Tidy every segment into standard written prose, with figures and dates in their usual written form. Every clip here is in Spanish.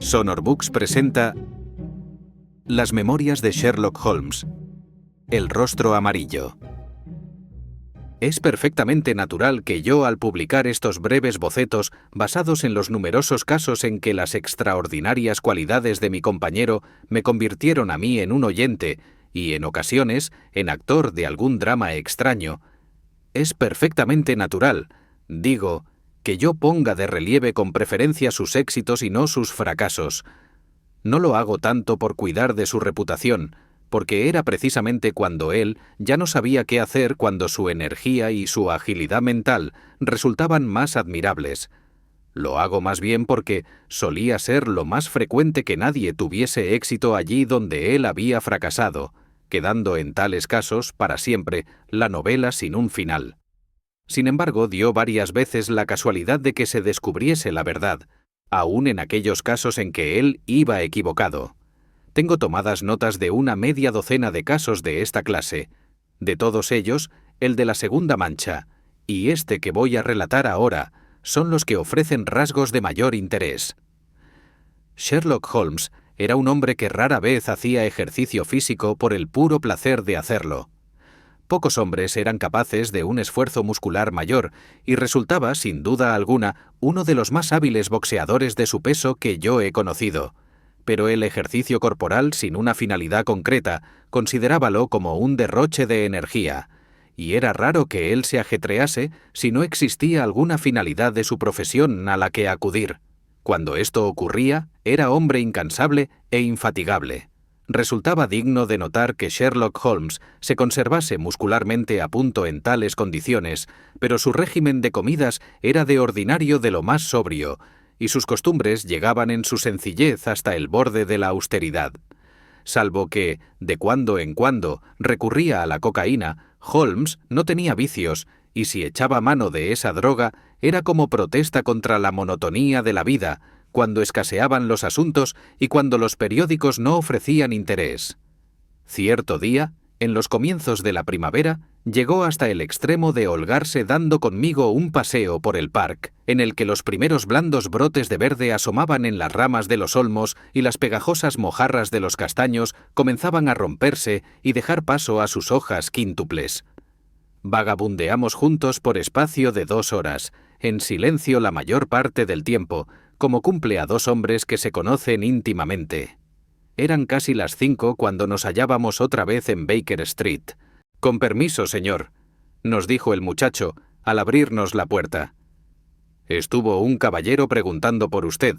Sonorbooks presenta Las memorias de Sherlock Holmes. El rostro amarillo. Es perfectamente natural que yo, al publicar estos breves bocetos basados en los numerosos casos en que las extraordinarias cualidades de mi compañero me convirtieron a mí en un oyente y, en ocasiones, en actor de algún drama extraño, es perfectamente natural, digo, que yo ponga de relieve con preferencia sus éxitos y no sus fracasos. No lo hago tanto por cuidar de su reputación, porque era precisamente cuando él ya no sabía qué hacer cuando su energía y su agilidad mental resultaban más admirables. Lo hago más bien porque solía ser lo más frecuente que nadie tuviese éxito allí donde él había fracasado, quedando en tales casos, para siempre, la novela sin un final. Sin embargo, dio varias veces la casualidad de que se descubriese la verdad, aun en aquellos casos en que él iba equivocado. Tengo tomadas notas de una media docena de casos de esta clase. De todos ellos, el de la segunda mancha, y este que voy a relatar ahora, son los que ofrecen rasgos de mayor interés. Sherlock Holmes era un hombre que rara vez hacía ejercicio físico por el puro placer de hacerlo. Pocos hombres eran capaces de un esfuerzo muscular mayor y resultaba, sin duda alguna, uno de los más hábiles boxeadores de su peso que yo he conocido. Pero el ejercicio corporal sin una finalidad concreta considerábalo como un derroche de energía, y era raro que él se ajetrease si no existía alguna finalidad de su profesión a la que acudir. Cuando esto ocurría, era hombre incansable e infatigable. Resultaba digno de notar que Sherlock Holmes se conservase muscularmente a punto en tales condiciones, pero su régimen de comidas era de ordinario de lo más sobrio, y sus costumbres llegaban en su sencillez hasta el borde de la austeridad. Salvo que, de cuando en cuando, recurría a la cocaína, Holmes no tenía vicios, y si echaba mano de esa droga, era como protesta contra la monotonía de la vida, cuando escaseaban los asuntos y cuando los periódicos no ofrecían interés. Cierto día, en los comienzos de la primavera, llegó hasta el extremo de holgarse dando conmigo un paseo por el parque, en el que los primeros blandos brotes de verde asomaban en las ramas de los olmos y las pegajosas mojarras de los castaños comenzaban a romperse y dejar paso a sus hojas quíntuples. Vagabundeamos juntos por espacio de 2 horas, en silencio la mayor parte del tiempo, como cumple a 2 hombres que se conocen íntimamente. Eran casi las 5 cuando nos hallábamos otra vez en Baker Street. «Con permiso, señor», nos dijo el muchacho, al abrirnos la puerta. «Estuvo un caballero preguntando por usted».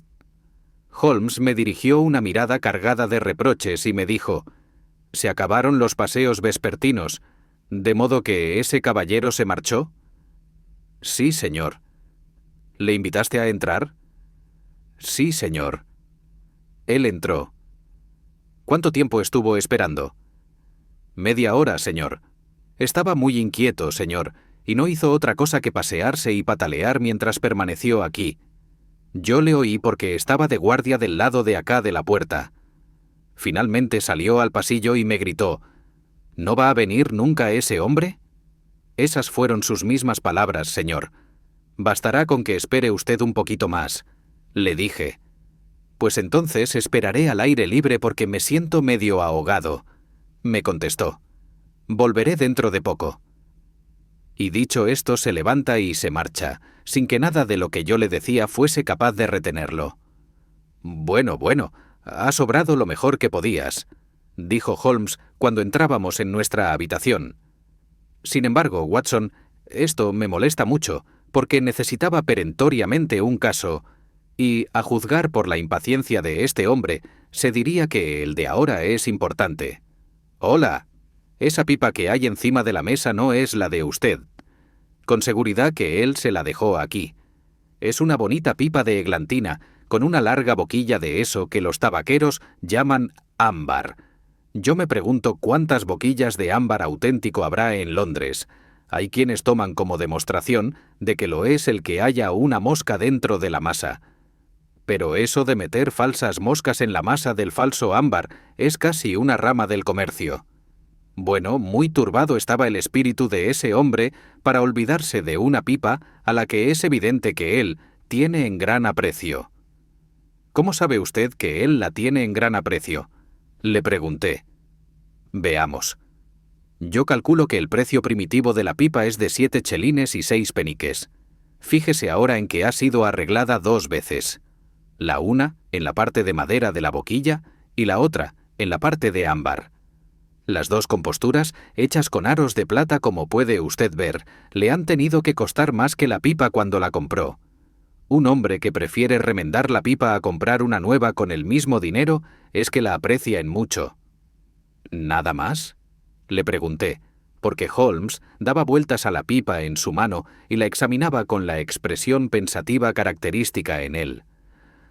Holmes me dirigió una mirada cargada de reproches y me dijo: «¿Se acabaron los paseos vespertinos, de modo que ese caballero se marchó?» «Sí, señor». «¿Le invitaste a entrar?» «Sí, señor». Él entró. «¿Cuánto tiempo estuvo esperando?» «Media hora, señor. Estaba muy inquieto, señor, y no hizo otra cosa que pasearse y patalear mientras permaneció aquí. Yo le oí porque estaba de guardia del lado de acá de la puerta. Finalmente salió al pasillo y me gritó: ¿No va a venir nunca ese hombre? Esas fueron sus mismas palabras, señor. Bastará con que espere usted un poquito más», le dije. «Pues entonces esperaré al aire libre porque me siento medio ahogado», me contestó. «Volveré dentro de poco». Y dicho esto se levanta y se marcha, sin que nada de lo que yo le decía fuese capaz de retenerlo. «Bueno, has obrado lo mejor que podías», dijo Holmes cuando entrábamos en nuestra habitación. «Sin embargo, Watson, esto me molesta mucho, porque necesitaba perentoriamente un caso, y, a juzgar por la impaciencia de este hombre, se diría que el de ahora es importante. Hola, esa pipa que hay encima de la mesa no es la de usted. Con seguridad que él se la dejó aquí. Es una bonita pipa de eglantina, con una larga boquilla de eso que los tabaqueros llaman ámbar. Yo me pregunto cuántas boquillas de ámbar auténtico habrá en Londres. Hay quienes toman como demostración de que lo es el que haya una mosca dentro de la masa. Pero eso de meter falsas moscas en la masa del falso ámbar es casi una rama del comercio. Bueno, muy turbado estaba el espíritu de ese hombre para olvidarse de una pipa a la que es evidente que él tiene en gran aprecio. ¿Cómo sabe usted que él la tiene en gran aprecio? Le pregunté. Veamos. Yo calculo que el precio primitivo de la pipa es de 7 chelines y 6 peniques. Fíjese ahora en que ha sido arreglada 2 veces. La una en la parte de madera de la boquilla y la otra en la parte de ámbar. Las 2 composturas, hechas con aros de plata como puede usted ver, le han tenido que costar más que la pipa cuando la compró. Un hombre que prefiere remendar la pipa a comprar una nueva con el mismo dinero es que la aprecia en mucho. ¿Nada más?, le pregunté, porque Holmes daba vueltas a la pipa en su mano y la examinaba con la expresión pensativa característica en él.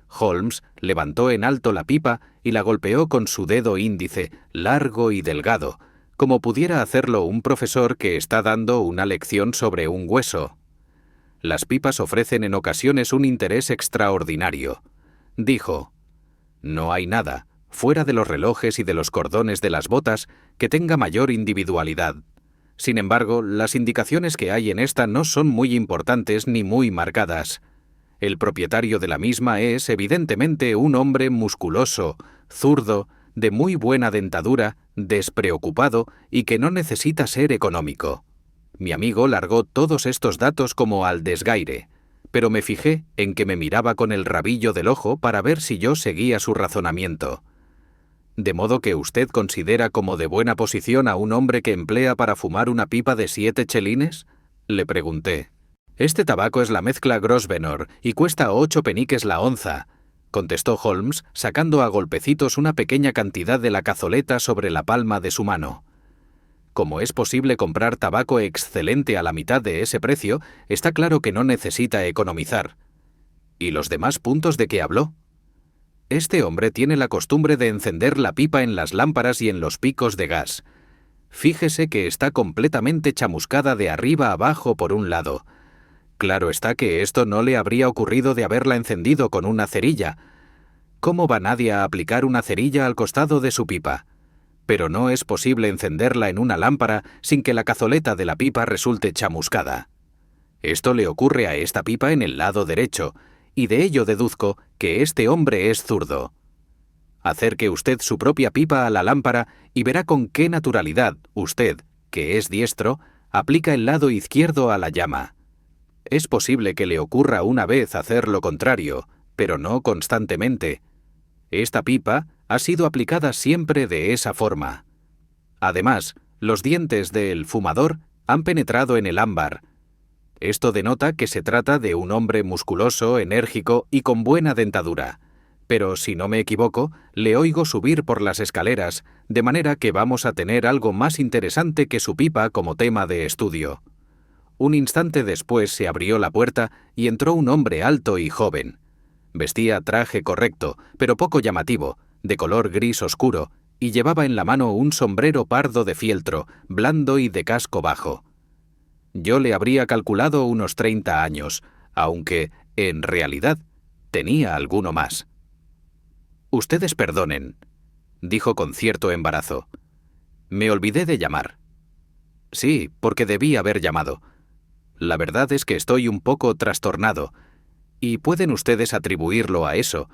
Holmes levantó en alto la pipa y la golpeó con su dedo índice, largo y delgado, como pudiera hacerlo un profesor que está dando una lección sobre un hueso. Las pipas ofrecen en ocasiones un interés extraordinario. Dijo: no hay nada, fuera de los relojes y de los cordones de las botas, que tenga mayor individualidad. Sin embargo, las indicaciones que hay en esta no son muy importantes ni muy marcadas. El propietario de la misma es, evidentemente, un hombre musculoso, zurdo, de muy buena dentadura, despreocupado y que no necesita ser económico. Mi amigo largó todos estos datos como al desgaire, pero me fijé en que me miraba con el rabillo del ojo para ver si yo seguía su razonamiento. ¿De modo que usted considera como de buena posición a un hombre que emplea para fumar una pipa de 7 chelines? Le pregunté. Este tabaco es la mezcla Grosvenor y cuesta 8 peniques la onza, contestó Holmes, sacando a golpecitos una pequeña cantidad de la cazoleta sobre la palma de su mano. Como es posible comprar tabaco excelente a la mitad de ese precio, está claro que no necesita economizar. ¿Y los demás puntos de que habló? Este hombre tiene la costumbre de encender la pipa en las lámparas y en los picos de gas. Fíjese que está completamente chamuscada de arriba abajo por un lado. Claro está que esto no le habría ocurrido de haberla encendido con una cerilla. ¿Cómo va nadie a aplicar una cerilla al costado de su pipa? Pero no es posible encenderla en una lámpara sin que la cazoleta de la pipa resulte chamuscada. Esto le ocurre a esta pipa en el lado derecho, y de ello deduzco que este hombre es zurdo. Acerque usted su propia pipa a la lámpara y verá con qué naturalidad usted, que es diestro, aplica el lado izquierdo a la llama. Es posible que le ocurra una vez hacer lo contrario, pero no constantemente. Esta pipa ha sido aplicada siempre de esa forma. Además, los dientes del fumador han penetrado en el ámbar. Esto denota que se trata de un hombre musculoso, enérgico y con buena dentadura. Pero, si no me equivoco, le oigo subir por las escaleras, de manera que vamos a tener algo más interesante que su pipa como tema de estudio. Un instante después se abrió la puerta y entró un hombre alto y joven. Vestía traje correcto, pero poco llamativo, de color gris oscuro, y llevaba en la mano un sombrero pardo de fieltro, blando y de casco bajo. Yo le habría calculado unos 30 años, aunque, en realidad, tenía alguno más. «Ustedes perdonen», dijo con cierto embarazo. «Me olvidé de llamar». «Sí, porque debí haber llamado. La verdad es que estoy un poco trastornado, y pueden ustedes atribuirlo a eso».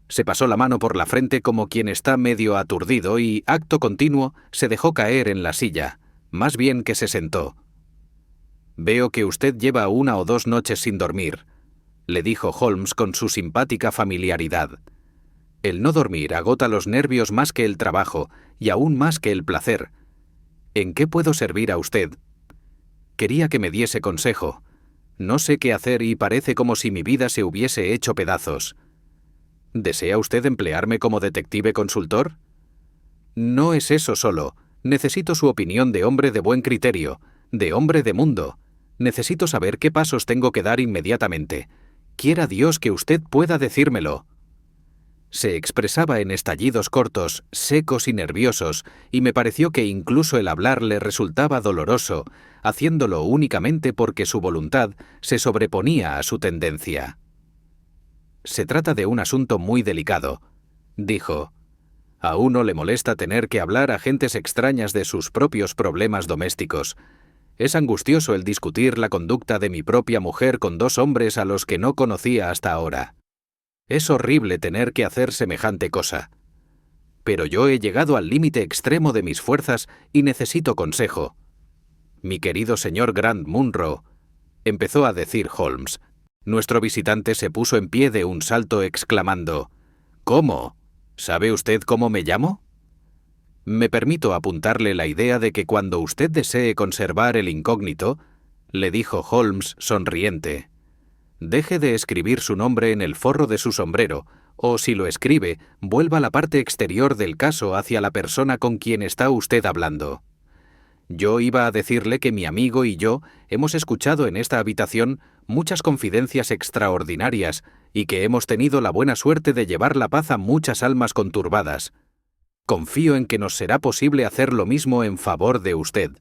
Se pasó la mano por la frente como quien está medio aturdido y, acto continuo, se dejó caer en la silla, más bien que se sentó. «Veo que usted lleva 1 o 2 noches sin dormir», le dijo Holmes con su simpática familiaridad. «El no dormir agota los nervios más que el trabajo, y aún más que el placer. ¿En qué puedo servir a usted?» Quería que me diese consejo. No sé qué hacer y parece como si mi vida se hubiese hecho pedazos. ¿Desea usted emplearme como detective consultor? No es eso solo. Necesito su opinión de hombre de buen criterio, de hombre de mundo. Necesito saber qué pasos tengo que dar inmediatamente. Quiera Dios que usted pueda decírmelo. Se expresaba en estallidos cortos, secos y nerviosos, y me pareció que incluso el hablar le resultaba doloroso, haciéndolo únicamente porque su voluntad se sobreponía a su tendencia. «Se trata de un asunto muy delicado», dijo. «A uno le molesta tener que hablar a gentes extrañas de sus propios problemas domésticos. Es angustioso el discutir la conducta de mi propia mujer con 2 hombres a los que no conocía hasta ahora. Es horrible tener que hacer semejante cosa. Pero yo he llegado al límite extremo de mis fuerzas y necesito consejo. Mi querido señor Grant Munro, empezó a decir Holmes. Nuestro visitante se puso en pie de un salto exclamando: ¿Cómo? ¿Sabe usted cómo me llamo? Me permito apuntarle la idea de que cuando usted desee conservar el incógnito, le dijo Holmes sonriente, deje de escribir su nombre en el forro de su sombrero, o si lo escribe, vuelva la parte exterior del caso hacia la persona con quien está usted hablando. Yo iba a decirle que mi amigo y yo hemos escuchado en esta habitación muchas confidencias extraordinarias y que hemos tenido la buena suerte de llevar la paz a muchas almas conturbadas. Confío en que nos será posible hacer lo mismo en favor de usted.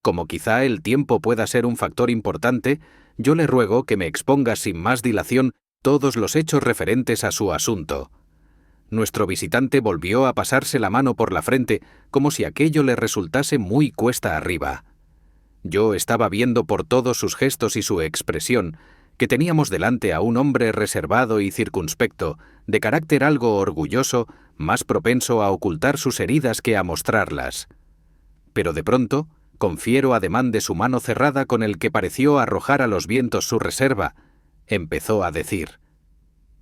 Como quizá el tiempo pueda ser un factor importante, yo le ruego que me exponga sin más dilación todos los hechos referentes a su asunto. Nuestro visitante volvió a pasarse la mano por la frente como si aquello le resultase muy cuesta arriba. Yo estaba viendo por todos sus gestos y su expresión que teníamos delante a un hombre reservado y circunspecto, de carácter algo orgulloso, más propenso a ocultar sus heridas que a mostrarlas. Pero de pronto, con fiero ademán de su mano cerrada con el que pareció arrojar a los vientos su reserva, empezó a decir: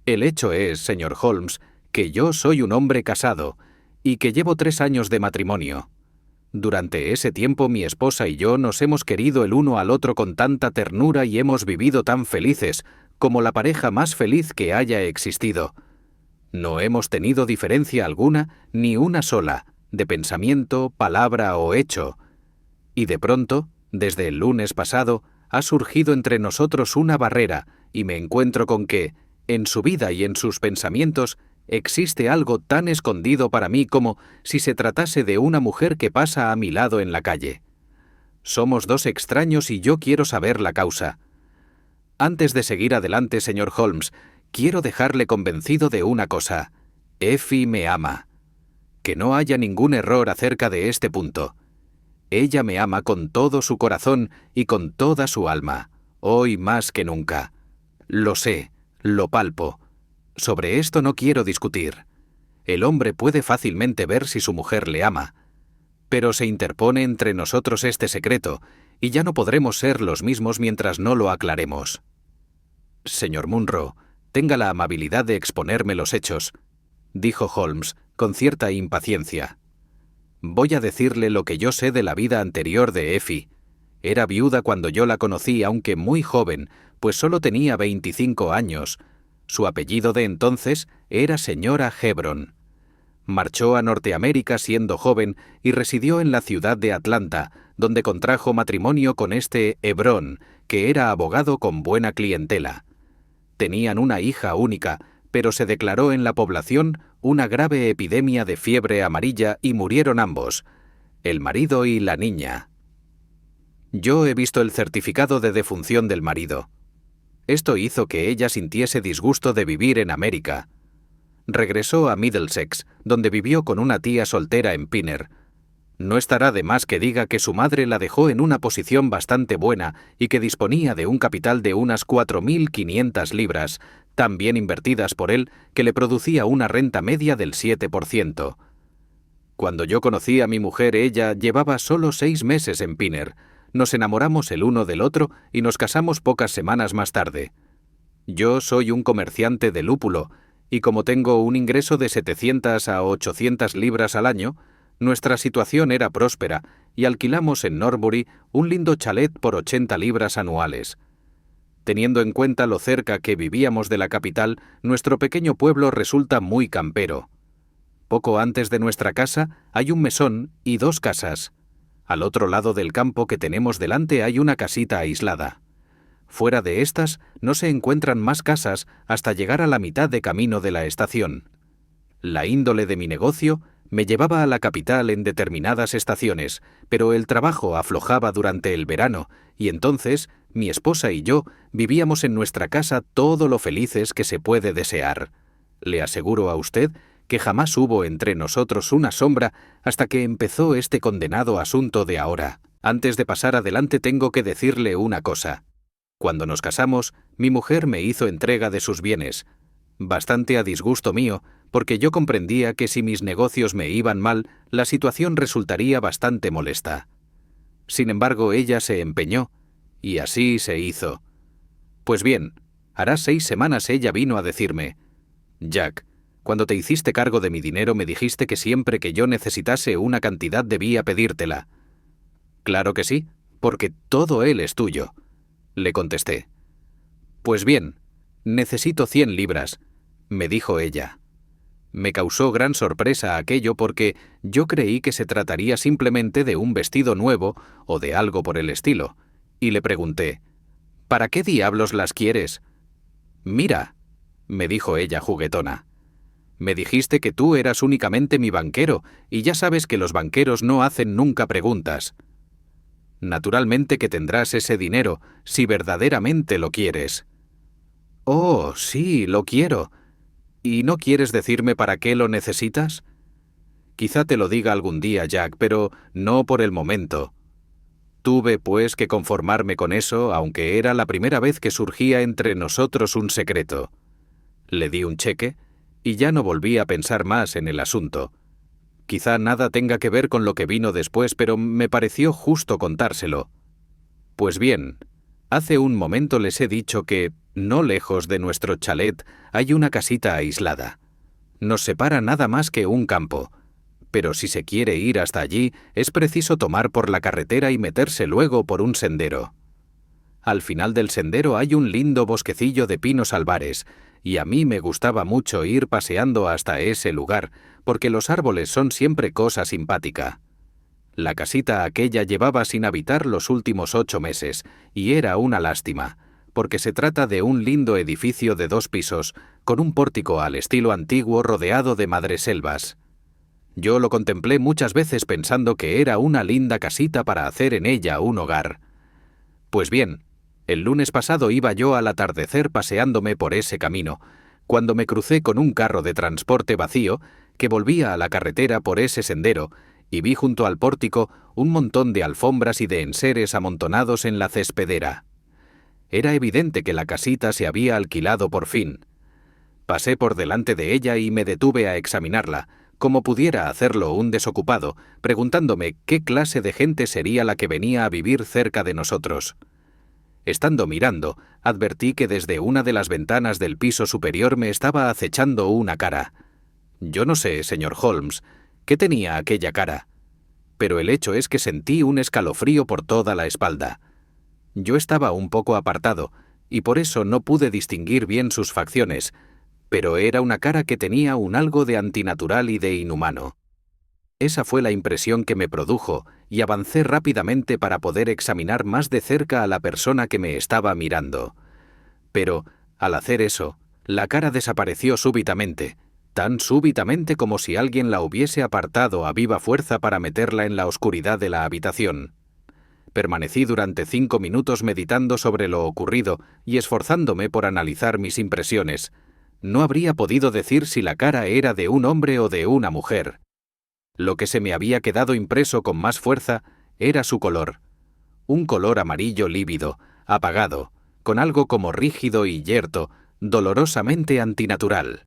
«El hecho es, señor Holmes, que yo soy un hombre casado y que llevo 3 años de matrimonio. Durante ese tiempo mi esposa y yo nos hemos querido el uno al otro con tanta ternura y hemos vivido tan felices como la pareja más feliz que haya existido. No hemos tenido diferencia alguna, ni una sola, de pensamiento, palabra o hecho. Y de pronto, desde el lunes pasado, ha surgido entre nosotros una barrera y me encuentro con que, en su vida y en sus pensamientos, existe algo tan escondido para mí como si se tratase de una mujer que pasa a mi lado en la calle. Somos 2 extraños y yo quiero saber la causa. Antes de seguir adelante, señor Holmes, quiero dejarle convencido de una cosa. Effie me ama. Que no haya ningún error acerca de este punto. Ella me ama con todo su corazón y con toda su alma, hoy más que nunca. Lo sé, lo palpo. Sobre esto no quiero discutir. El hombre puede fácilmente ver si su mujer le ama. Pero se interpone entre nosotros este secreto, y ya no podremos ser los mismos mientras no lo aclaremos. Señor Munro, tenga la amabilidad de exponerme los hechos, dijo Holmes, con cierta impaciencia. Voy a decirle lo que yo sé de la vida anterior de Effie. Era viuda cuando yo la conocí, aunque muy joven, pues solo tenía 25 años. Su apellido de entonces era señora Hebron. Marchó a Norteamérica siendo joven y residió en la ciudad de Atlanta, donde contrajo matrimonio con este Hebrón, que era abogado con buena clientela. Tenían una hija única, pero se declaró en la población una grave epidemia de fiebre amarilla y murieron ambos, el marido y la niña. Yo he visto el certificado de defunción del marido. Esto hizo que ella sintiese disgusto de vivir en América. Regresó a Middlesex, donde vivió con una tía soltera en Pinner. No estará de más que diga que su madre la dejó en una posición bastante buena y que disponía de un capital de unas 4.500 libras, tan bien invertidas por él que le producía una renta media del 7%. Cuando yo conocí a mi mujer, ella llevaba solo 6 meses en Pinner. Nos enamoramos el uno del otro y nos casamos pocas semanas más tarde. Yo soy un comerciante de lúpulo, y como tengo un ingreso de 700 a 800 libras al año, nuestra situación era próspera y alquilamos en Norbury un lindo chalet por 80 libras anuales. Teniendo en cuenta lo cerca que vivíamos de la capital, nuestro pequeño pueblo resulta muy campero. Poco antes de nuestra casa hay un mesón y 2 casas. Al otro lado del campo que tenemos delante hay una casita aislada. Fuera de estas no se encuentran más casas hasta llegar a la mitad de camino de la estación. La índole de mi negocio me llevaba a la capital en determinadas estaciones, pero el trabajo aflojaba durante el verano y entonces mi esposa y yo vivíamos en nuestra casa todo lo felices que se puede desear. Le aseguro a usted que jamás hubo entre nosotros una sombra hasta que empezó este condenado asunto de ahora. Antes de pasar adelante tengo que decirle una cosa. Cuando nos casamos, mi mujer me hizo entrega de sus bienes. bastante a disgusto mío, porque yo comprendía que si mis negocios me iban mal, la situación resultaría bastante molesta. Sin embargo, ella se empeñó, y así se hizo. Pues bien, hará 6 semanas ella vino a decirme: «Jack, cuando te hiciste cargo de mi dinero me dijiste que siempre que yo necesitase una cantidad debía pedírtela». «Claro que sí, porque todo él es tuyo», le contesté. «Pues bien, necesito 100 libras», me dijo ella. Me causó gran sorpresa aquello porque yo creí que se trataría simplemente de un vestido nuevo o de algo por el estilo, y le pregunté: «¿Para qué diablos las quieres?» «Mira», me dijo ella juguetona, «me dijiste que tú eras únicamente mi banquero, y ya sabes que los banqueros no hacen nunca preguntas. Naturalmente que tendrás ese dinero, si verdaderamente lo quieres». «Oh, sí, lo quiero. ¿Y no quieres decirme para qué lo necesitas?» «Quizá te lo diga algún día, Jack, pero no por el momento». Tuve, pues, que conformarme con eso, aunque era la primera vez que surgía entre nosotros un secreto. Le di un cheque, y ya no volví a pensar más en el asunto. Quizá nada tenga que ver con lo que vino después, pero me pareció justo contárselo. Pues bien, hace un momento les he dicho que, no lejos de nuestro chalet, hay una casita aislada. Nos separa nada más que un campo, pero si se quiere ir hasta allí, es preciso tomar por la carretera y meterse luego por un sendero. Al final del sendero hay un lindo bosquecillo de pinos albares, y a mí me gustaba mucho ir paseando hasta ese lugar, porque los árboles son siempre cosa simpática. La casita aquella llevaba sin habitar los últimos 8 meses, y era una lástima, porque se trata de un lindo edificio de 2 pisos, con un pórtico al estilo antiguo rodeado de madreselvas. Yo lo contemplé muchas veces pensando que era una linda casita para hacer en ella un hogar. Pues bien, el lunes pasado iba yo al atardecer paseándome por ese camino, cuando me crucé con un carro de transporte vacío que volvía a la carretera por ese sendero, y vi junto al pórtico un montón de alfombras y de enseres amontonados en la cespedera. Era evidente que la casita se había alquilado por fin. Pasé por delante de ella y me detuve a examinarla, como pudiera hacerlo un desocupado, preguntándome qué clase de gente sería la que venía a vivir cerca de nosotros. Estando mirando, advertí que desde una de las ventanas del piso superior me estaba acechando una cara. Yo no sé, señor Holmes, qué tenía aquella cara, pero el hecho es que sentí un escalofrío por toda la espalda. Yo estaba un poco apartado, y por eso no pude distinguir bien sus facciones, pero era una cara que tenía un algo de antinatural y de inhumano. Esa fue la impresión que me produjo, y avancé rápidamente para poder examinar más de cerca a la persona que me estaba mirando. Pero, al hacer eso, la cara desapareció súbitamente, tan súbitamente como si alguien la hubiese apartado a viva fuerza para meterla en la oscuridad de la habitación. Permanecí durante 5 minutos meditando sobre lo ocurrido y esforzándome por analizar mis impresiones. No habría podido decir si la cara era de un hombre o de una mujer. Lo que se me había quedado impreso con más fuerza era su color. Un color amarillo lívido, apagado, con algo como rígido y yerto, dolorosamente antinatural.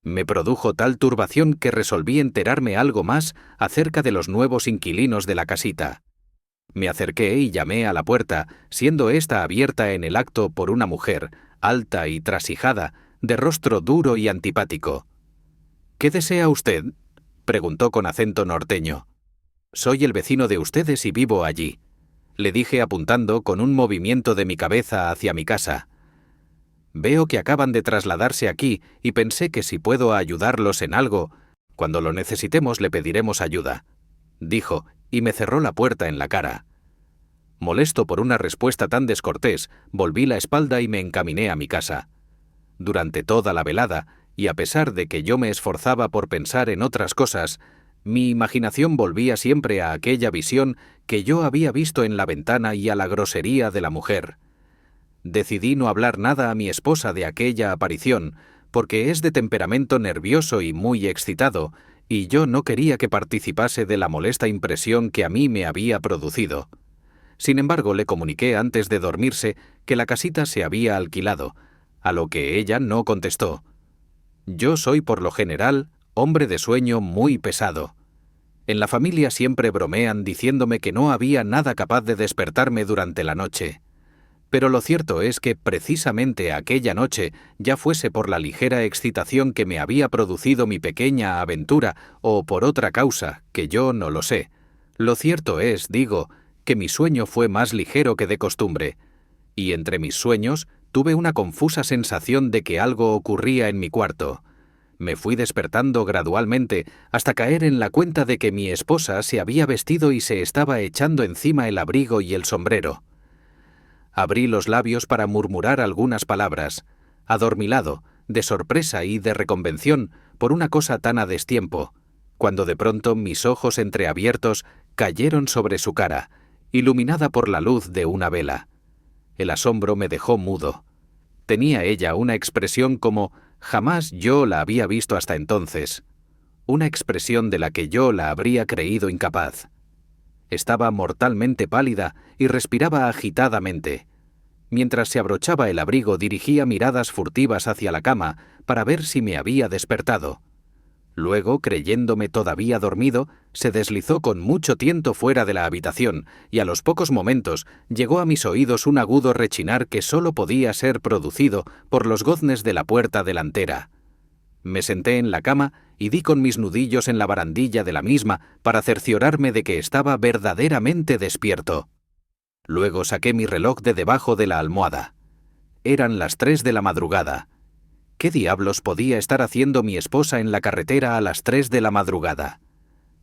Me produjo tal turbación que resolví enterarme algo más acerca de los nuevos inquilinos de la casita. Me acerqué y llamé a la puerta, siendo ésta abierta en el acto por una mujer, alta y trasijada, de rostro duro y antipático. «¿Qué desea usted?», preguntó con acento norteño. «Soy el vecino de ustedes y vivo allí», le dije apuntando con un movimiento de mi cabeza hacia mi casa. «Veo que acaban de trasladarse aquí y pensé que si puedo ayudarlos en algo, cuando lo necesitemos le pediremos ayuda», dijo, y me cerró la puerta en la cara. Molesto por una respuesta tan descortés, volví la espalda y me encaminé a mi casa. Durante toda la velada, y a pesar de que yo me esforzaba por pensar en otras cosas, mi imaginación volvía siempre a aquella visión que yo había visto en la ventana y a la grosería de la mujer. Decidí no hablar nada a mi esposa de aquella aparición, porque es de temperamento nervioso y muy excitado, y yo no quería que participase de la molesta impresión que a mí me había producido. Sin embargo, le comuniqué antes de dormirse que la casita se había alquilado, a lo que ella no contestó. Yo soy por lo general hombre de sueño muy pesado. En la familia siempre bromean diciéndome que no había nada capaz de despertarme durante la noche. Pero lo cierto es que precisamente aquella noche, ya fuese por la ligera excitación que me había producido mi pequeña aventura o por otra causa, que yo no lo sé, lo cierto es, digo, que mi sueño fue más ligero que de costumbre, y entre mis sueños tuve una confusa sensación de que algo ocurría en mi cuarto. Me fui despertando gradualmente hasta caer en la cuenta de que mi esposa se había vestido y se estaba echando encima el abrigo y el sombrero. Abrí los labios para murmurar algunas palabras, adormilado, de sorpresa y de reconvención por una cosa tan a destiempo, cuando de pronto mis ojos entreabiertos cayeron sobre su cara, iluminada por la luz de una vela. El asombro me dejó mudo. Tenía ella una expresión como jamás yo la había visto hasta entonces, una expresión de la que yo la habría creído incapaz. Estaba mortalmente pálida y respiraba agitadamente. Mientras se abrochaba el abrigo, dirigía miradas furtivas hacia la cama para ver si me había despertado. Luego, creyéndome todavía dormido, se deslizó con mucho tiento fuera de la habitación y a los pocos momentos llegó a mis oídos un agudo rechinar que sólo podía ser producido por los goznes de la puerta delantera. Me senté en la cama y di con mis nudillos en la barandilla de la misma para cerciorarme de que estaba verdaderamente despierto. Luego saqué mi reloj de debajo de la almohada. Eran las 3 de la madrugada. ¿Qué diablos podía estar haciendo mi esposa en la carretera a las 3 de la madrugada?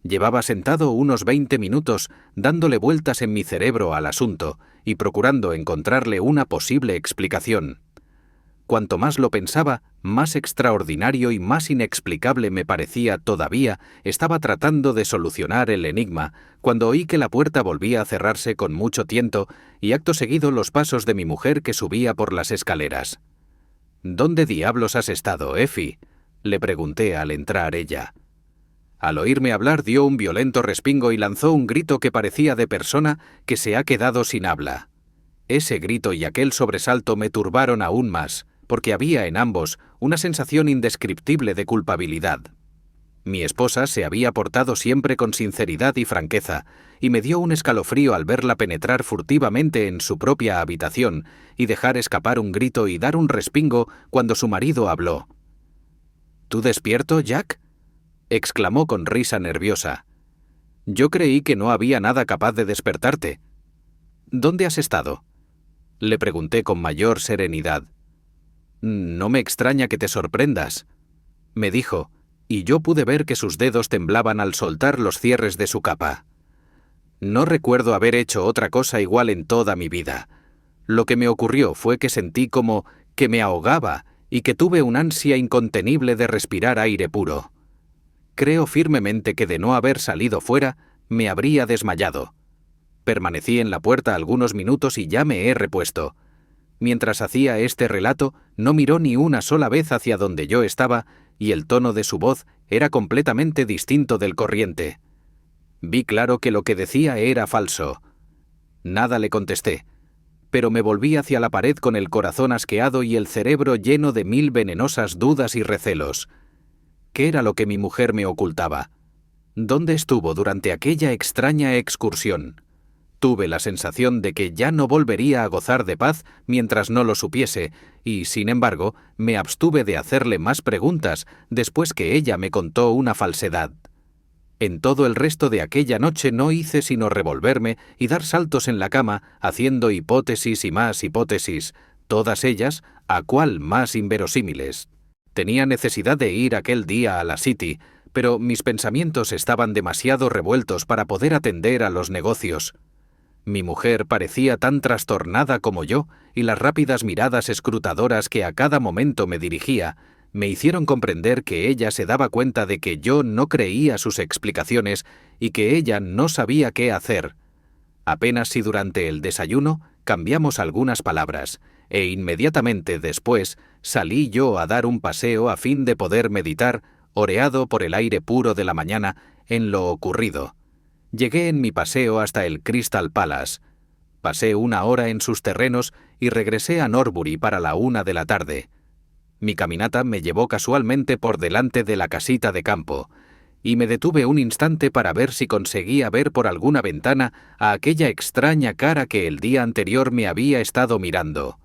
Llevaba sentado unos 20 minutos dándole vueltas en mi cerebro al asunto y procurando encontrarle una posible explicación. Cuanto más lo pensaba, más extraordinario y más inexplicable me parecía todavía. Estaba tratando de solucionar el enigma cuando oí que la puerta volvía a cerrarse con mucho tiento y acto seguido los pasos de mi mujer que subía por las escaleras. «¿Dónde diablos has estado, Effie?», le pregunté al entrar ella. Al oírme hablar dio un violento respingo y lanzó un grito que parecía de persona que se ha quedado sin habla. Ese grito y aquel sobresalto me turbaron aún más, porque había en ambos una sensación indescriptible de culpabilidad. Mi esposa se había portado siempre con sinceridad y franqueza, y me dio un escalofrío al verla penetrar furtivamente en su propia habitación y dejar escapar un grito y dar un respingo cuando su marido habló. «¿Tú despierto, Jack?», exclamó con risa nerviosa. «Yo creí que no había nada capaz de despertarte». «¿Dónde has estado?», le pregunté con mayor serenidad. «No me extraña que te sorprendas», me dijo, y yo pude ver que sus dedos temblaban al soltar los cierres de su capa. No recuerdo haber hecho otra cosa igual en toda mi vida. Lo que me ocurrió fue que sentí como que me ahogaba y que tuve un ansia incontenible de respirar aire puro. Creo firmemente que de no haber salido fuera, me habría desmayado. Permanecí en la puerta algunos minutos y ya me he repuesto. Mientras hacía este relato, no miró ni una sola vez hacia donde yo estaba y el tono de su voz era completamente distinto del corriente. Vi claro que lo que decía era falso. Nada le contesté, pero me volví hacia la pared con el corazón asqueado y el cerebro lleno de 1000 venenosas dudas y recelos. ¿Qué era lo que mi mujer me ocultaba? ¿Dónde estuvo durante aquella extraña excursión? Tuve la sensación de que ya no volvería a gozar de paz mientras no lo supiese, y, sin embargo, me abstuve de hacerle más preguntas después que ella me contó una falsedad. En todo el resto de aquella noche no hice sino revolverme y dar saltos en la cama, haciendo hipótesis y más hipótesis, todas ellas a cuál más inverosímiles. Tenía necesidad de ir aquel día a la City, pero mis pensamientos estaban demasiado revueltos para poder atender a los negocios. Mi mujer parecía tan trastornada como yo, y las rápidas miradas escrutadoras que a cada momento me dirigía me hicieron comprender que ella se daba cuenta de que yo no creía sus explicaciones y que ella no sabía qué hacer. Apenas si durante el desayuno cambiamos algunas palabras, e inmediatamente después salí yo a dar un paseo a fin de poder meditar, oreado por el aire puro de la mañana, en lo ocurrido. Llegué en mi paseo hasta el Crystal Palace. Pasé 1 hora en sus terrenos y regresé a Norbury para la 1 de la tarde. Mi caminata me llevó casualmente por delante de la casita de campo, y me detuve un instante para ver si conseguía ver por alguna ventana a aquella extraña cara que el día anterior me había estado mirando.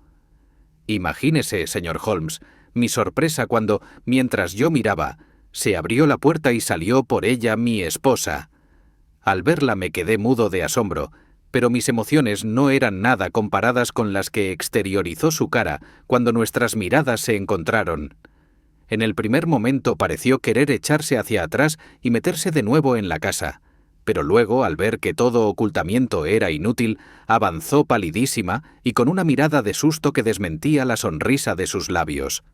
Imagínese, señor Holmes, mi sorpresa cuando, mientras yo miraba, se abrió la puerta y salió por ella mi esposa. Al verla me quedé mudo de asombro, pero mis emociones no eran nada comparadas con las que exteriorizó su cara cuando nuestras miradas se encontraron. En el primer momento pareció querer echarse hacia atrás y meterse de nuevo en la casa, pero luego, al ver que todo ocultamiento era inútil, avanzó palidísima y con una mirada de susto que desmentía la sonrisa de sus labios.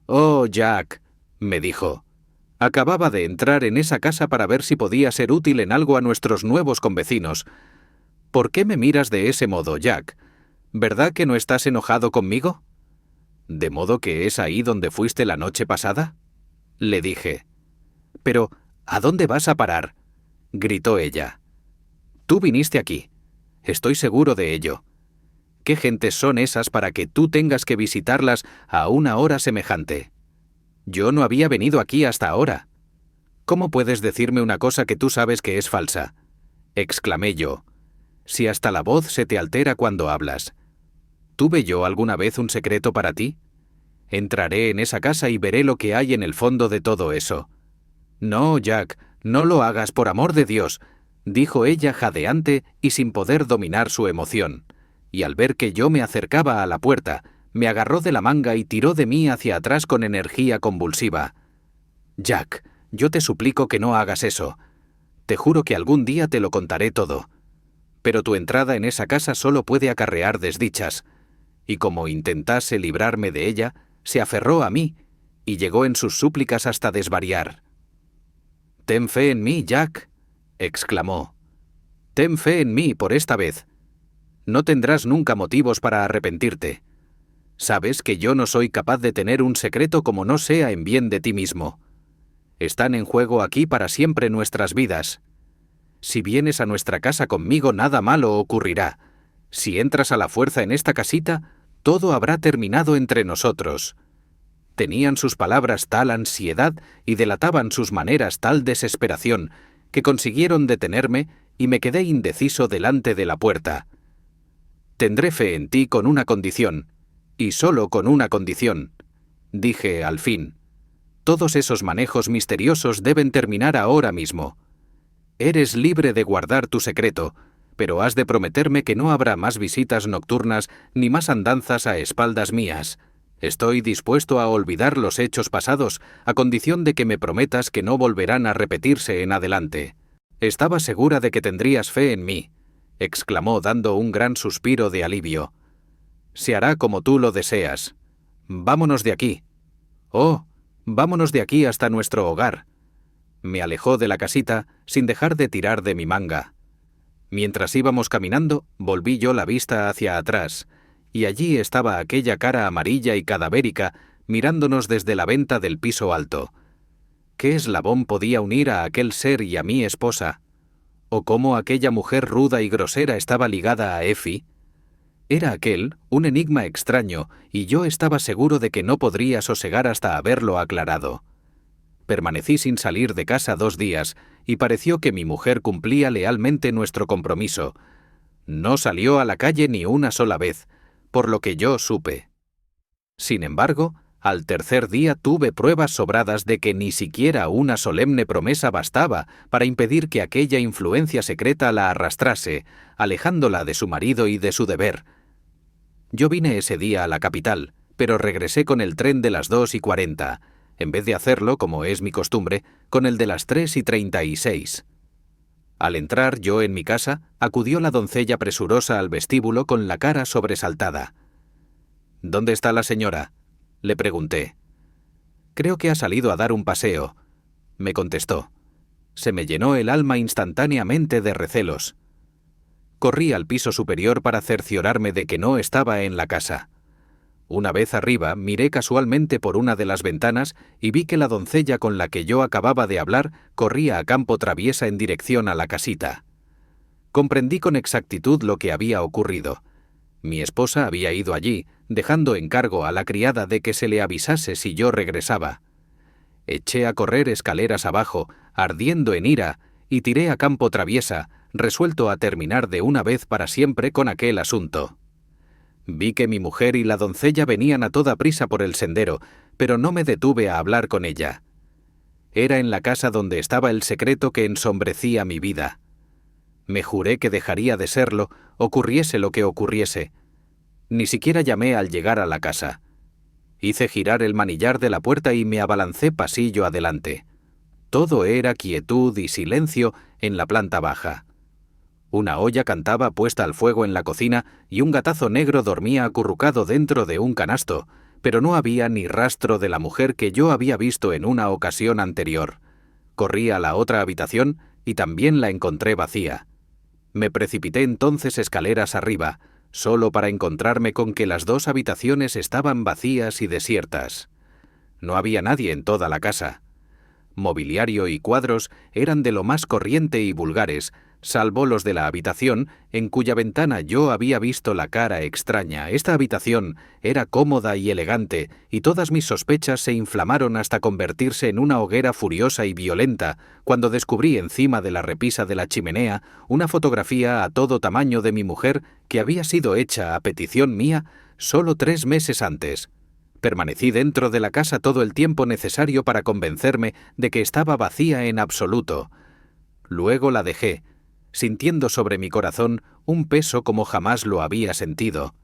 «Oh, Jack», me dijo, «acababa de entrar en esa casa para ver si podía ser útil en algo a nuestros nuevos convecinos. ¿Por qué me miras de ese modo, Jack? ¿Verdad que no estás enojado conmigo?» «¿De modo que es ahí donde fuiste la noche pasada?», le dije. «Pero, ¿a dónde vas a parar?», gritó ella. «Tú viniste aquí. Estoy seguro de ello. ¿Qué gentes son esas para que tú tengas que visitarlas a una hora semejante? Yo no había venido aquí hasta ahora. ¿Cómo puedes decirme una cosa que tú sabes que es falsa?», exclamé yo. «Si hasta la voz se te altera cuando hablas. ¿Tuve yo alguna vez un secreto para ti? Entraré en esa casa y veré lo que hay en el fondo de todo eso». «No, Jack, no lo hagas, por amor de Dios», dijo ella jadeante y sin poder dominar su emoción, y al ver que yo me acercaba a la puerta, me agarró de la manga y tiró de mí hacia atrás con energía convulsiva. «Jack, yo te suplico que no hagas eso. Te juro que algún día te lo contaré todo. Pero tu entrada en esa casa solo puede acarrear desdichas». Y como intentase librarme de ella, se aferró a mí y llegó en sus súplicas hasta desvariar. «Ten fe en mí, Jack», exclamó. «Ten fe en mí por esta vez. No tendrás nunca motivos para arrepentirte. Sabes que yo no soy capaz de tener un secreto como no sea en bien de ti mismo. Están en juego aquí para siempre nuestras vidas. Si vienes a nuestra casa conmigo, nada malo ocurrirá. Si entras a la fuerza en esta casita, todo habrá terminado entre nosotros». Tenían sus palabras tal ansiedad y delataban sus maneras tal desesperación que consiguieron detenerme y me quedé indeciso delante de la puerta. «Tendré fe en ti con una condición, y solo con una condición», dije al fin. «Todos esos manejos misteriosos deben terminar ahora mismo. Eres libre de guardar tu secreto, pero has de prometerme que no habrá más visitas nocturnas ni más andanzas a espaldas mías. Estoy dispuesto a olvidar los hechos pasados, a condición de que me prometas que no volverán a repetirse en adelante». «Estaba segura de que tendrías fe en mí», exclamó dando un gran suspiro de alivio. «Se hará como tú lo deseas. Vámonos de aquí». «Oh, vámonos de aquí hasta nuestro hogar». Me alejó de la casita sin dejar de tirar de mi manga. Mientras íbamos caminando, volví yo la vista hacia atrás, y allí estaba aquella cara amarilla y cadavérica mirándonos desde la venta del piso alto. ¿Qué eslabón podía unir a aquel ser y a mi esposa? ¿O cómo aquella mujer ruda y grosera estaba ligada a Effie? Era aquel un enigma extraño, y yo estaba seguro de que no podría sosegar hasta haberlo aclarado. Permanecí sin salir de casa 2 días, y pareció que mi mujer cumplía lealmente nuestro compromiso. No salió a la calle ni una sola vez, por lo que yo supe. Sin embargo, al tercer día tuve pruebas sobradas de que ni siquiera una solemne promesa bastaba para impedir que aquella influencia secreta la arrastrase, alejándola de su marido y de su deber. Yo vine ese día a la capital, pero regresé con el tren de las 2:40, en vez de hacerlo, como es mi costumbre, con el de las 3:36. Al entrar yo en mi casa, acudió la doncella presurosa al vestíbulo con la cara sobresaltada. «¿Dónde está la señora?», le pregunté. «Creo que ha salido a dar un paseo», me contestó. Se me llenó el alma instantáneamente de recelos. Corrí al piso superior para cerciorarme de que no estaba en la casa. Una vez arriba, miré casualmente por una de las ventanas y vi que la doncella con la que yo acababa de hablar corría a campo traviesa en dirección a la casita. Comprendí con exactitud lo que había ocurrido. Mi esposa había ido allí, dejando encargo a la criada de que se le avisase si yo regresaba. Eché a correr escaleras abajo, ardiendo en ira, y tiré a campo traviesa, resuelto a terminar de una vez para siempre con aquel asunto. Vi que mi mujer y la doncella venían a toda prisa por el sendero, pero no me detuve a hablar con ella. Era en la casa donde estaba el secreto que ensombrecía mi vida. Me juré que dejaría de serlo, ocurriese lo que ocurriese. Ni siquiera llamé al llegar a la casa. Hice girar el manillar de la puerta y me abalancé pasillo adelante. Todo era quietud y silencio en la planta baja. Una olla cantaba puesta al fuego en la cocina y un gatazo negro dormía acurrucado dentro de un canasto, pero no había ni rastro de la mujer que yo había visto en una ocasión anterior. Corrí a la otra habitación y también la encontré vacía. Me precipité entonces escaleras arriba, solo para encontrarme con que las dos habitaciones estaban vacías y desiertas. No había nadie en toda la casa. Mobiliario y cuadros eran de lo más corriente y vulgares, salvo los de la habitación en cuya ventana yo había visto la cara extraña. Esta habitación era cómoda y elegante, y todas mis sospechas se inflamaron hasta convertirse en una hoguera furiosa y violenta cuando descubrí encima de la repisa de la chimenea una fotografía a todo tamaño de mi mujer que había sido hecha a petición mía solo 3 meses antes. Permanecí dentro de la casa todo el tiempo necesario para convencerme de que estaba vacía en absoluto. Luego la dejé, sintiendo sobre mi corazón un peso como jamás lo había sentido.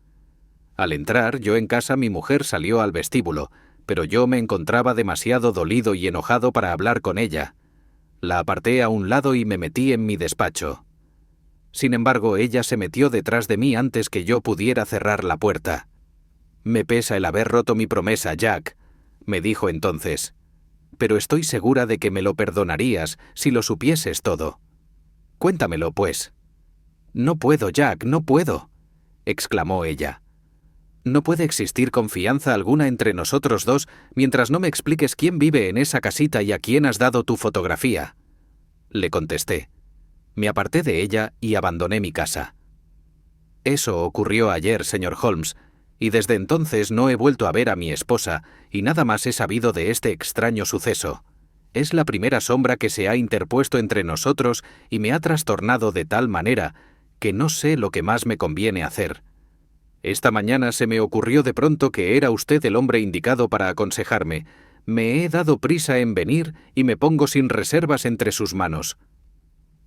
Al entrar yo en casa, mi mujer salió al vestíbulo, pero yo me encontraba demasiado dolido y enojado para hablar con ella. La aparté a un lado y me metí en mi despacho. Sin embargo, ella se metió detrás de mí antes que yo pudiera cerrar la puerta. «Me pesa el haber roto mi promesa, Jack», me dijo entonces. «Pero estoy segura de que me lo perdonarías si lo supieses todo. Cuéntamelo, pues». «No puedo, Jack, no puedo», exclamó ella. «No puede existir confianza alguna entre nosotros dos mientras no me expliques quién vive en esa casita y a quién has dado tu fotografía». Le contesté. Me aparté de ella y abandoné mi casa. «Eso ocurrió ayer, señor Holmes, y desde entonces no he vuelto a ver a mi esposa y nada más he sabido de este extraño suceso. Es la primera sombra que se ha interpuesto entre nosotros y me ha trastornado de tal manera que no sé lo que más me conviene hacer. Esta mañana se me ocurrió de pronto que era usted el hombre indicado para aconsejarme. Me he dado prisa en venir y me pongo sin reservas entre sus manos.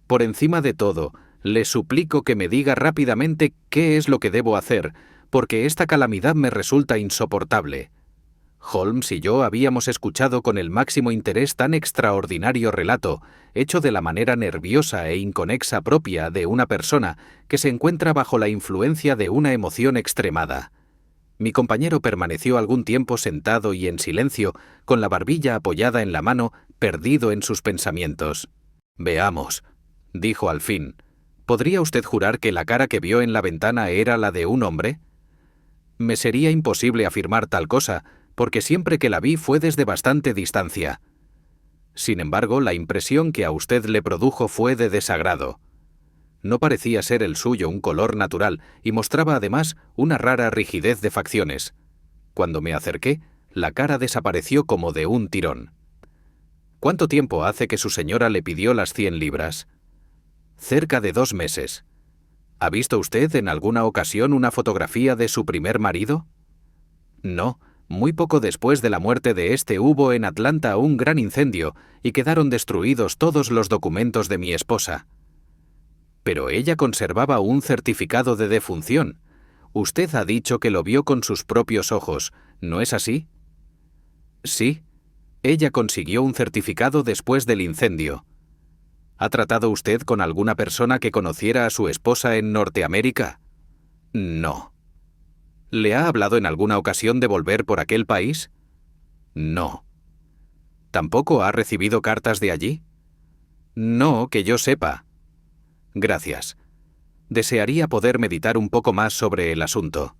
Por encima de todo, le suplico que me diga rápidamente qué es lo que debo hacer, porque esta calamidad me resulta insoportable. Holmes y yo habíamos escuchado con el máximo interés tan extraordinario relato, hecho de la manera nerviosa e inconexa propia de una persona que se encuentra bajo la influencia de una emoción extremada. Mi compañero permaneció algún tiempo sentado y en silencio, con la barbilla apoyada en la mano, perdido en sus pensamientos. «Veamos», dijo al fin. «¿Podría usted jurar que la cara que vio en la ventana era la de un hombre?» «Me sería imposible afirmar tal cosa, porque siempre que la vi fue desde bastante distancia. Sin embargo, la impresión que a usted le produjo fue de desagrado. No parecía ser el suyo un color natural y mostraba además una rara rigidez de facciones. Cuando me acerqué, la cara desapareció como de un tirón». «¿Cuánto tiempo hace que su señora le pidió las 100 libras?» «Cerca de 2 meses. ¿Ha visto usted en alguna ocasión una fotografía de su primer marido?» «No. Muy poco después de la muerte de este hubo en Atlanta un gran incendio y quedaron destruidos todos los documentos de mi esposa». «Pero ella conservaba un certificado de defunción. Usted ha dicho que lo vio con sus propios ojos, ¿no es así?» «Sí. Ella consiguió un certificado después del incendio». «¿Ha tratado usted con alguna persona que conociera a su esposa en Norteamérica?» «No». «¿Le ha hablado en alguna ocasión de volver por aquel país?» «No». ¿Tampoco ha recibido cartas de allí?» «No, que yo sepa». «Gracias. Desearía poder meditar un poco más sobre el asunto.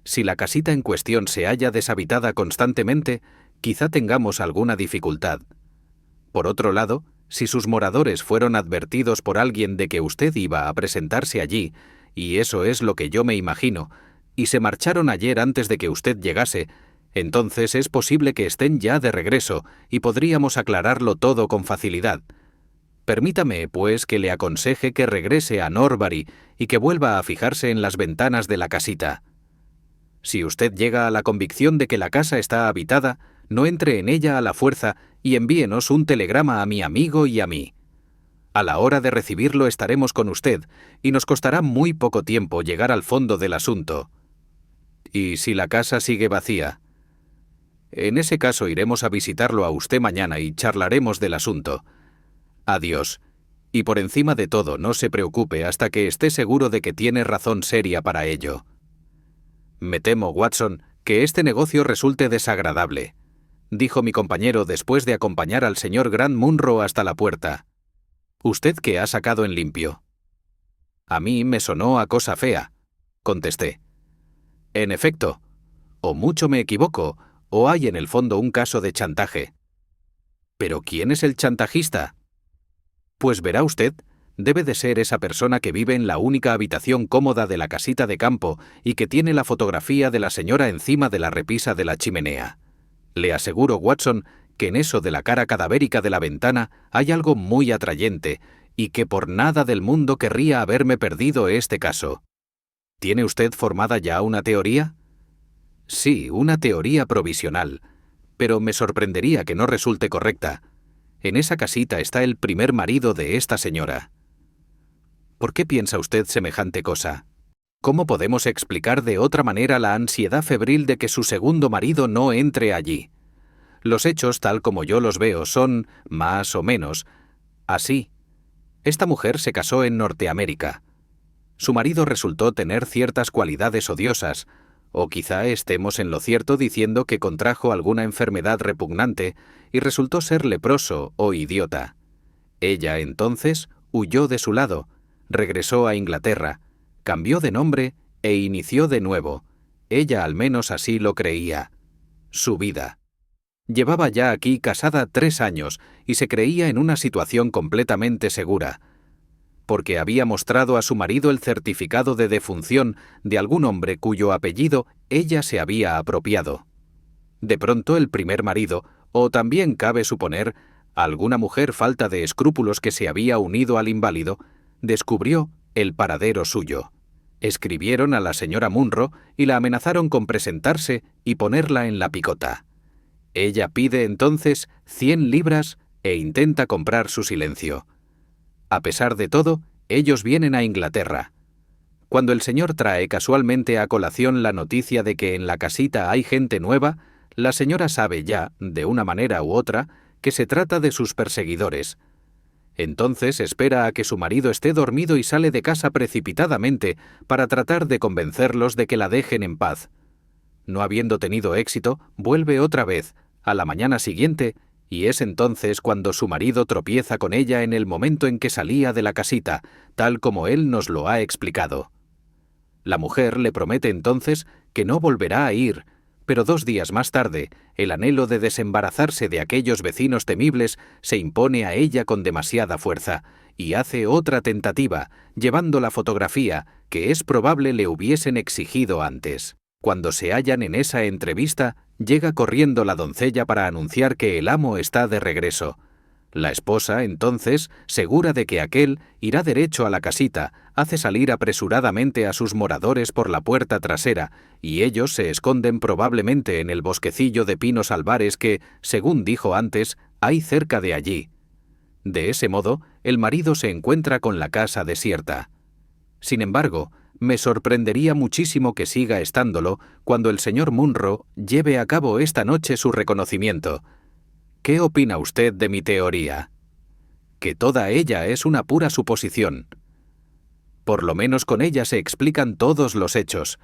Si la casita en cuestión se halla deshabitada constantemente, quizá tengamos alguna dificultad. Por otro lado, si sus moradores fueron advertidos por alguien de que usted iba a presentarse allí, y eso es lo que yo me imagino, y se marcharon ayer antes de que usted llegase, entonces es posible que estén ya de regreso y podríamos aclararlo todo con facilidad. Permítame, pues, que le aconseje que regrese a Norbury y que vuelva a fijarse en las ventanas de la casita. Si usted llega a la convicción de que la casa está habitada, no entre en ella a la fuerza y envíenos un telegrama a mi amigo y a mí. A la hora de recibirlo estaremos con usted, y nos costará muy poco tiempo llegar al fondo del asunto. ¿Y si la casa sigue vacía? En ese caso iremos a visitarlo a usted mañana y charlaremos del asunto. Adiós. Y por encima de todo, no se preocupe hasta que esté seguro de que tiene razón seria para ello. Me temo, Watson, que este negocio resulte desagradable, dijo mi compañero después de acompañar al señor Grant Munro hasta la puerta. ¿Usted qué ha sacado en limpio? A mí me sonó a cosa fea, contesté. En efecto, o mucho me equivoco, o hay en el fondo un caso de chantaje. ¿Pero quién es el chantajista? Pues verá usted, debe de ser esa persona que vive en la única habitación cómoda de la casita de campo y que tiene la fotografía de la señora encima de la repisa de la chimenea. Le aseguro, Watson, que en eso de la cara cadavérica de la ventana hay algo muy atrayente y que por nada del mundo querría haberme perdido este caso. ¿Tiene usted formada ya una teoría? Sí, una teoría provisional, pero me sorprendería que no resulte correcta. En esa casita está el primer marido de esta señora. ¿Por qué piensa usted semejante cosa? ¿Cómo podemos explicar de otra manera la ansiedad febril de que su segundo marido no entre allí? Los hechos, tal como yo los veo, son, más o menos, así. Esta mujer se casó en Norteamérica. Su marido resultó tener ciertas cualidades odiosas, o quizá estemos en lo cierto diciendo que contrajo alguna enfermedad repugnante y resultó ser leproso o idiota. Ella, entonces, huyó de su lado, regresó a Inglaterra, cambió de nombre e inició de nuevo, ella al menos así lo creía, su vida. Llevaba ya aquí casada 3 años y se creía en una situación completamente segura, porque había mostrado a su marido el certificado de defunción de algún hombre cuyo apellido ella se había apropiado. De pronto el primer marido, o también cabe suponer, alguna mujer falta de escrúpulos que se había unido al inválido, descubrió el paradero suyo. Escribieron a la señora Munro y la amenazaron con presentarse y ponerla en la picota. Ella pide entonces 100 libras e intenta comprar su silencio. A pesar de todo, ellos vienen a Inglaterra. Cuando el señor trae casualmente a colación la noticia de que en la casita hay gente nueva, la señora sabe ya, de una manera u otra, que se trata de sus perseguidores. Entonces espera a que su marido esté dormido y sale de casa precipitadamente para tratar de convencerlos de que la dejen en paz. No habiendo tenido éxito, vuelve otra vez, a la mañana siguiente, y es entonces cuando su marido tropieza con ella en el momento en que salía de la casita, tal como él nos lo ha explicado. La mujer le promete entonces que no volverá a ir, pero 2 días más tarde, el anhelo de desembarazarse de aquellos vecinos temibles se impone a ella con demasiada fuerza, y hace otra tentativa, llevando la fotografía que es probable le hubiesen exigido antes. Cuando se hallan en esa entrevista, llega corriendo la doncella para anunciar que el amo está de regreso. La esposa, entonces, segura de que aquél irá derecho a la casita, hace salir apresuradamente a sus moradores por la puerta trasera, y ellos se esconden probablemente en el bosquecillo de pinos albares que, según dijo antes, hay cerca de allí. De ese modo, el marido se encuentra con la casa desierta. Sin embargo, me sorprendería muchísimo que siga estándolo cuando el señor Munro lleve a cabo esta noche su reconocimiento. ¿Qué opina usted de mi teoría? Que toda ella es una pura suposición. Por lo menos con ella se explican todos los hechos.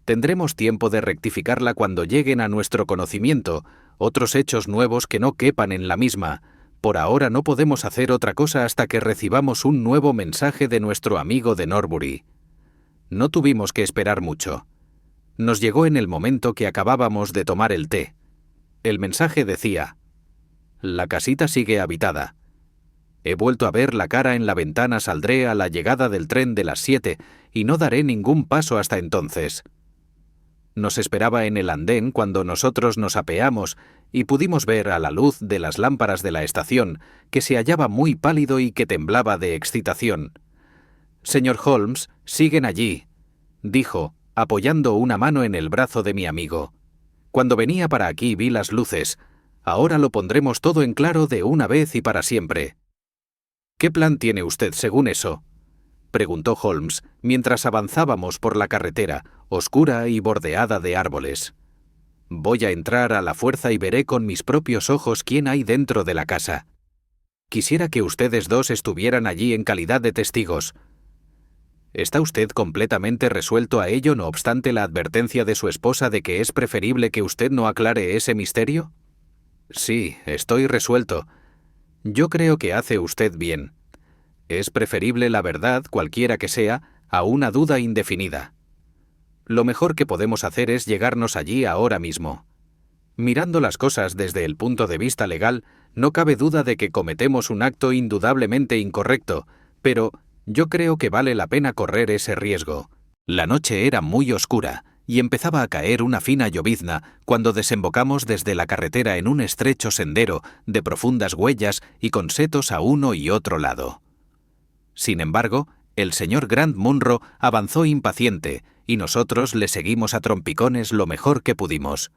Tendremos tiempo de rectificarla cuando lleguen a nuestro conocimiento otros hechos nuevos que no quepan en la misma. Por ahora no podemos hacer otra cosa hasta que recibamos un nuevo mensaje de nuestro amigo de Norbury. No tuvimos que esperar mucho. Nos llegó en el momento que acabábamos de tomar el té. El mensaje decía: «La casita sigue habitada. He vuelto a ver la cara en la ventana, saldré a la llegada del tren de las 7 y no daré ningún paso hasta entonces. Nos esperaba en el andén cuando nosotros nos apeamos y pudimos ver a la luz de las lámparas de la estación que se hallaba muy pálido y que temblaba de excitación. «Señor Holmes, siguen allí», dijo, apoyando una mano en el brazo de mi amigo. «Cuando venía para aquí vi las luces. Ahora lo pondremos todo en claro de una vez y para siempre». «¿Qué plan tiene usted según eso?», preguntó Holmes mientras avanzábamos por la carretera, oscura y bordeada de árboles. «Voy a entrar a la fuerza y veré con mis propios ojos quién hay dentro de la casa. Quisiera que ustedes dos estuvieran allí en calidad de testigos». «¿Está usted completamente resuelto a ello no obstante la advertencia de su esposa de que es preferible que usted no aclare ese misterio?» «Sí, estoy resuelto. Yo creo que hace usted bien. Es preferible la verdad, cualquiera que sea, a una duda indefinida. Lo mejor que podemos hacer es llegarnos allí ahora mismo. Mirando las cosas desde el punto de vista legal, no cabe duda de que cometemos un acto indudablemente incorrecto, pero yo creo que vale la pena correr ese riesgo». La noche era muy oscura y empezaba a caer una fina llovizna cuando desembocamos desde la carretera en un estrecho sendero de profundas huellas y con setos a uno y otro lado. Sin embargo, el señor Grant Munro avanzó impaciente y nosotros le seguimos a trompicones lo mejor que pudimos.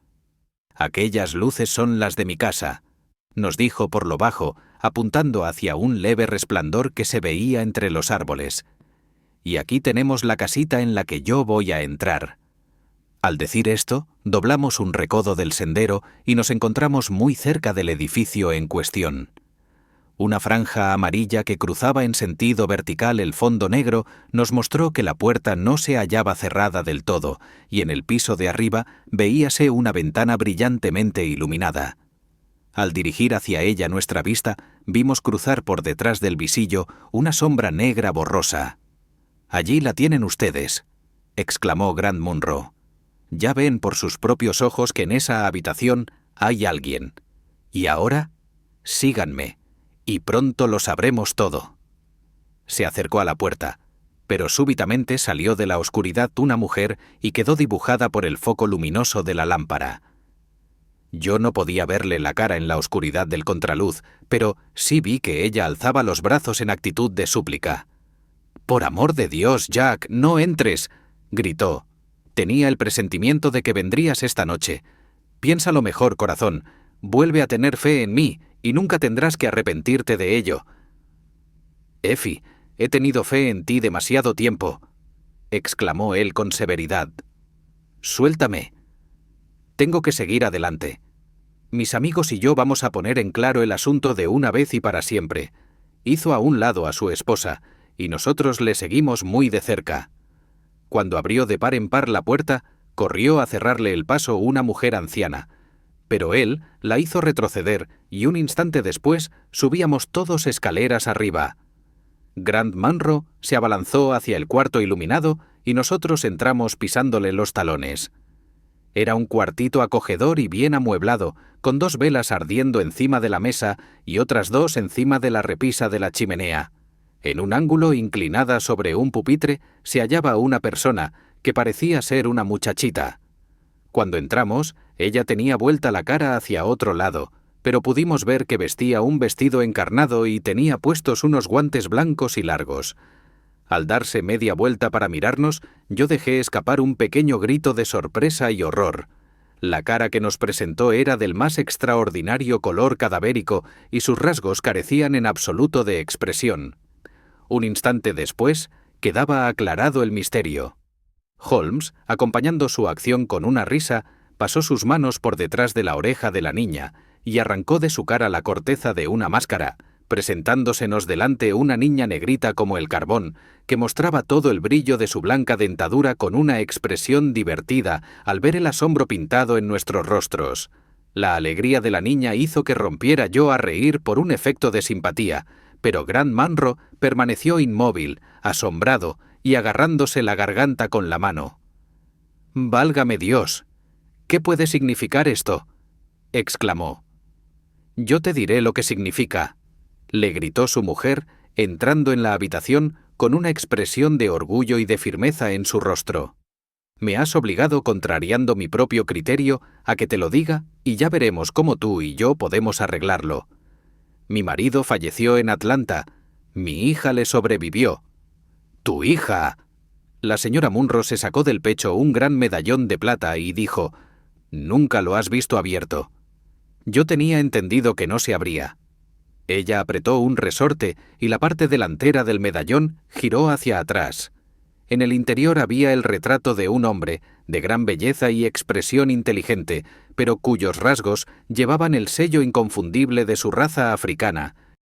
«Aquellas luces son las de mi casa», nos dijo por lo bajo, apuntando hacia un leve resplandor que se veía entre los árboles. «Y aquí tenemos la casita en la que yo voy a entrar». Al decir esto, doblamos un recodo del sendero y nos encontramos muy cerca del edificio en cuestión. Una franja amarilla que cruzaba en sentido vertical el fondo negro nos mostró que la puerta no se hallaba cerrada del todo, y en el piso de arriba veíase una ventana brillantemente iluminada. Al dirigir hacia ella nuestra vista, vimos cruzar por detrás del visillo una sombra negra borrosa. «Allí la tienen ustedes», exclamó Grant Munro. «Ya ven por sus propios ojos que en esa habitación hay alguien. Y ahora, síganme, y pronto lo sabremos todo». Se acercó a la puerta, pero súbitamente salió de la oscuridad una mujer y quedó dibujada por el foco luminoso de la lámpara. Yo no podía verle la cara en la oscuridad del contraluz, pero sí vi que ella alzaba los brazos en actitud de súplica. «Por amor de Dios, Jack, no entres», gritó. «Tenía el presentimiento de que vendrías esta noche. Piénsalo mejor, corazón. Vuelve a tener fe en mí y nunca tendrás que arrepentirte de ello». «Effie, he tenido fe en ti demasiado tiempo», exclamó él con severidad. «Suéltame. Tengo que seguir adelante. Mis amigos y yo vamos a poner en claro el asunto de una vez y para siempre». Hizo a un lado a su esposa, y nosotros le seguimos muy de cerca. Cuando abrió de par en par la puerta, corrió a cerrarle el paso una mujer anciana, pero él la hizo retroceder y un instante después subíamos todos escaleras arriba. Grant Munro se abalanzó hacia el cuarto iluminado y nosotros entramos pisándole los talones. Era un cuartito acogedor y bien amueblado, con 2 velas ardiendo encima de la mesa y otras 2 encima de la repisa de la chimenea. En un ángulo, inclinada sobre un pupitre, se hallaba una persona que parecía ser una muchachita. Cuando entramos, ella tenía vuelta la cara hacia otro lado, pero pudimos ver que vestía un vestido encarnado y tenía puestos unos guantes blancos y largos. Al darse media vuelta para mirarnos, yo dejé escapar un pequeño grito de sorpresa y horror. La cara que nos presentó era del más extraordinario color cadavérico y sus rasgos carecían en absoluto de expresión. Un instante después, quedaba aclarado el misterio. Holmes, acompañando su acción con una risa, pasó sus manos por detrás de la oreja de la niña y arrancó de su cara la corteza de una máscara, presentándosenos delante una niña negrita como el carbón, que mostraba todo el brillo de su blanca dentadura con una expresión divertida al ver el asombro pintado en nuestros rostros. La alegría de la niña hizo que rompiera yo a reír por un efecto de simpatía, pero Grant Munro permaneció inmóvil, asombrado y agarrándose la garganta con la mano. «Válgame Dios, ¿qué puede significar esto?», exclamó. «Yo te diré lo que significa», le gritó su mujer, entrando en la habitación con una expresión de orgullo y de firmeza en su rostro. Me has obligado, contrariando mi propio criterio, a que te lo diga y ya veremos cómo tú y yo podemos arreglarlo. Mi marido falleció en Atlanta. Mi hija le sobrevivió. ¡Tu hija! La señora Munro se sacó del pecho un gran medallón de plata y dijo: «Nunca lo has visto abierto». Yo tenía entendido que no se abría. Ella apretó un resorte y la parte delantera del medallón giró hacia atrás. En el interior había el retrato de un hombre, de gran belleza y expresión inteligente, pero cuyos rasgos llevaban el sello inconfundible de su raza africana,